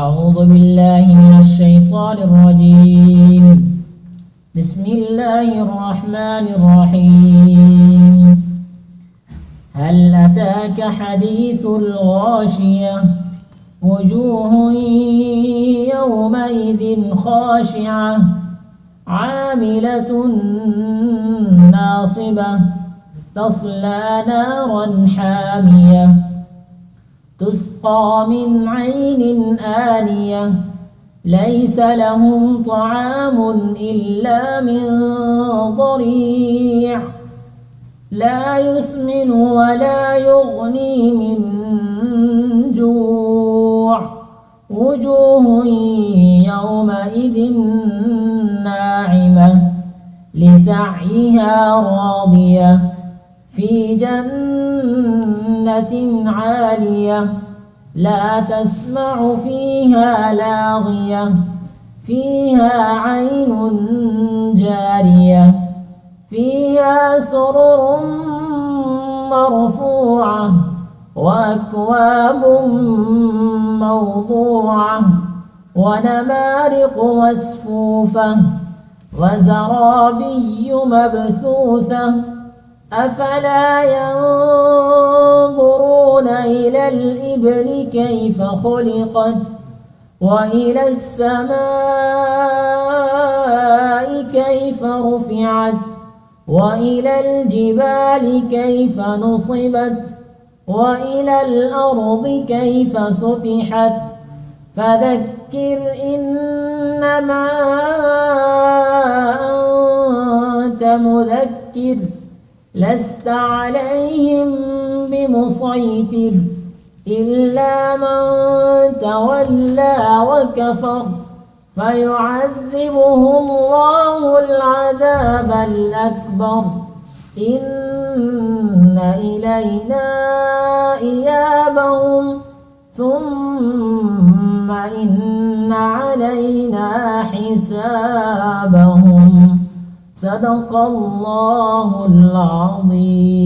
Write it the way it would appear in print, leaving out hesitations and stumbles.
أعوذ بالله من الشيطان الرجيم. بسم الله الرحمن الرحيم. هل أتاك حديث الغاشية؟ وجوه يومئذ خاشعة عاملة ناصبة تصلى نارا حامية تسقى من عين آنية ليس لهم طعام إلا من ضريع لا يسمن ولا يغني من جوع وجوه يومئذ ناعمة لسعيها راضية في جنة عالية لا تسمع فيها لاغية فيها عين جارية فيها سرر مرفوعة وأكواب موضوعة ونمارق مصفوفة وزرابي مبثوثة أفلا ينظرون إلى الإبل كيف خلقت وإلى السماء كيف رفعت وإلى الجبال كيف نصبت وإلى الأرض كيف سطحت فذكر إنما أنت مذكر لست عليهم بمسيطر إلا من تولى وكفر فيعذبه الله العذاب الأكبر إن إلينا إيابهم ثم إن علينا حسابهم صدق الله العظيم.